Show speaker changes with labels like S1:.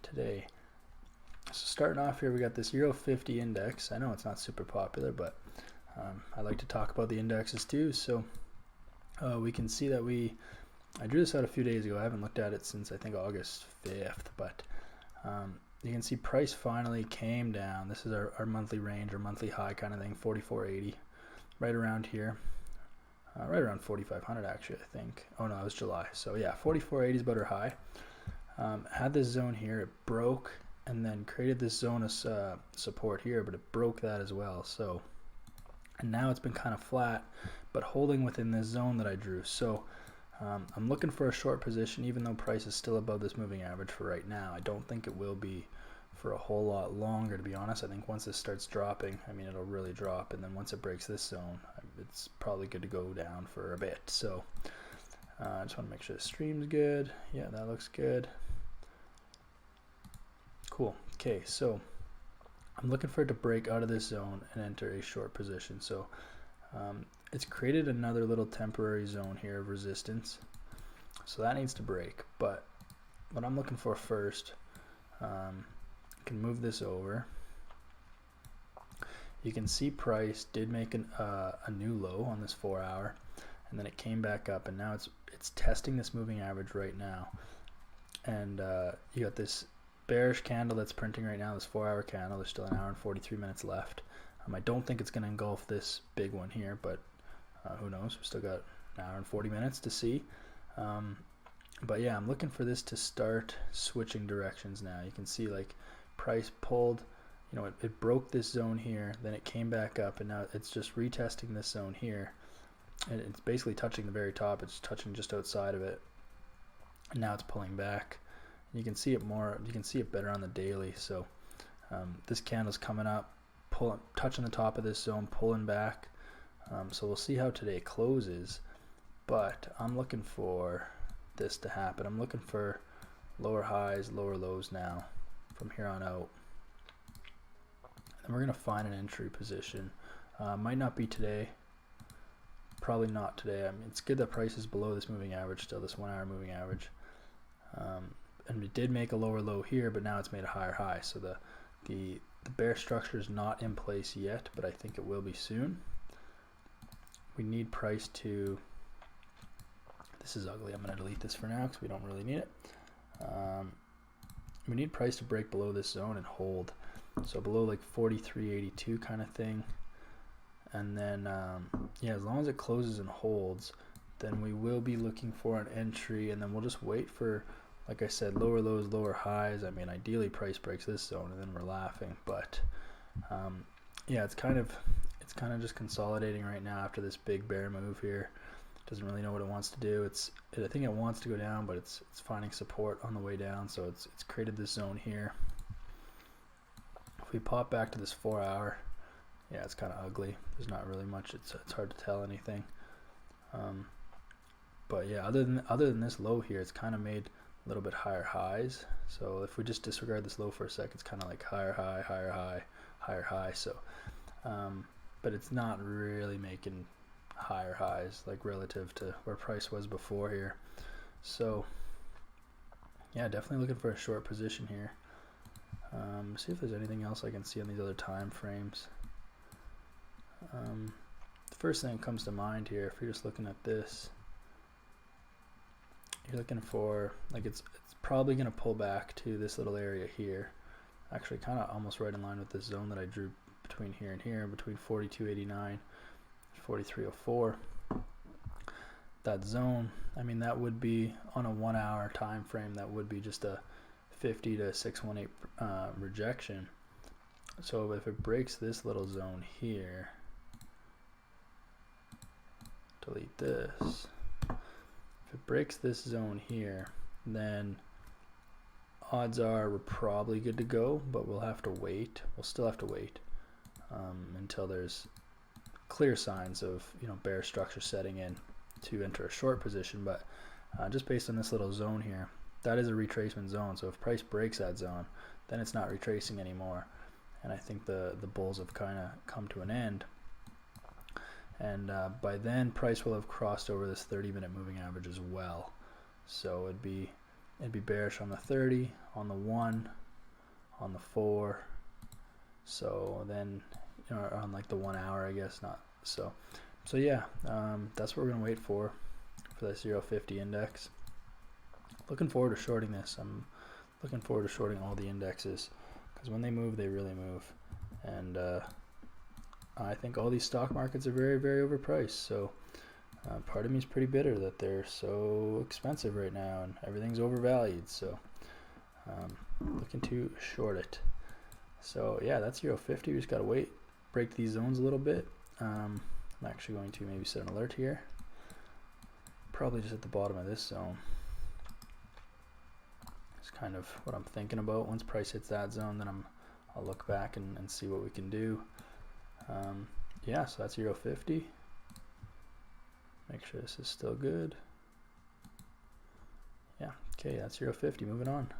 S1: today. So starting off here, we got this EU50 index. I know it's not super popular, but I like to talk about the indexes too. So we can see that I drew this out a few days ago. I haven't looked at it since I think August 5th, but you can see price finally came down. This is our monthly range or monthly high kind of thing, 44.80, right around here. Right around 4,500 actually, I think. Oh no, it was July. So yeah, 44.80 is about our high. Had this zone here, it broke, and then created this zone of support here, but it broke that as well. So, and now it's been kind of flat, but holding within this zone that I drew. So I'm looking for a short position, even though price is still above this moving average for right now. I don't think it will be for a whole lot longer, to be honest. I think once this starts dropping, I mean, it'll really drop, and then once it breaks this zone, it's probably good to go down for a bit. So I just want to make sure the stream's good. Yeah, that looks good. Cool. Okay, so I'm looking for it to break out of this zone and enter a short position. So it's created another little temporary zone here of resistance, so that needs to break. But what I'm looking for first, can move this over. You can see price did make a new low on this 4 hour, and then it came back up, and now it's testing this moving average right now. And you got this bearish candle that's printing right now, this 4 hour candle. There's still an hour and 43 minutes left. I don't think it's going to engulf this big one here, but who knows? We still got an hour and 40 minutes to see. But yeah, I'm looking for this to start switching directions now. You can see like price pulled, you know, it broke this zone here, then it came back up, and now it's just retesting this zone here, and it's basically touching the very top. It's touching just outside of it, and now it's pulling back. You can see it more, you can see it better on the daily. So this candle's coming up, touching the top of this zone, pulling back. So we'll see how today closes, but I'm looking for this to happen. I'm looking for lower highs, lower lows now from here on out, and we're gonna find an entry position. Might not be today, probably not today. I mean, it's good that price is below this moving average still, this 1 hour moving average, and it did make a lower low here, but now it's made a higher high. So the bear structure is not in place yet, but I think it will be soon. We need price to, this is ugly, I'm going to delete this for now because we don't really need it. We need price to break below this zone and hold, so below like 43.82 kind of thing. And then yeah, as long as it closes and holds, then we will be looking for an entry, and then we'll just wait for, like I said, lower lows, lower highs. I mean, ideally price breaks this zone and then we're laughing, but yeah, it's kind of just consolidating right now after this big bear move here. Doesn't really know what it wants to do. I think it wants to go down, but it's finding support on the way down, so it's created this zone here. If we pop back to this 4 hour, yeah, it's kind of ugly. There's not really much. It's hard to tell anything. But yeah, other than this low here, it's kind of made a little bit higher highs. So if we just disregard this low for a sec, it's kind of like higher high, higher high, higher high. So but it's not really making higher highs like relative to where price was before here. So yeah, definitely looking for a short position here. See if there's anything else I can see on these other time frames. The first thing that comes to mind here, if you're just looking at this, you're looking for, like, it's probably going to pull back to this little area here, actually kind of almost right in line with this zone that I drew between here and here, between 42.89, 43.04. That zone, I mean, that would be on a 1 hour time frame, that would be just a 50 to 618 rejection. So if it breaks this little zone here, delete this. If it breaks this zone here, then odds are we're probably good to go, but we'll have to wait. We'll still have to wait until there's clear signs of, you know, bear structure setting in to enter a short position. But just based on this little zone here, that is a retracement zone. So if price breaks that zone, then it's not retracing anymore, and I think the bulls have kind of come to an end. And by then price will have crossed over this 30-minute moving average as well. So it'd be bearish on the 30, on the 1, on the 4. So then, you know, on like the 1 hour, I guess not. So yeah, that's what we're gonna wait for this Euro 50 index. Looking forward to shorting this. I'm looking forward to shorting all the indexes because when they move, they really move. And I think all these stock markets are very, very overpriced. So part of me is pretty bitter that they're so expensive right now and everything's overvalued. So looking to short it. So yeah, that's Euro 50. We just gotta wait, break these zones a little bit. I'm actually going to maybe set an alert here. Probably just at the bottom of this zone. It's kind of what I'm thinking about. Once price hits that zone, then I'll look back and see what we can do. Yeah, so that's Euro 50. Make sure this is still good. Yeah, okay, that's Euro 50. Moving on.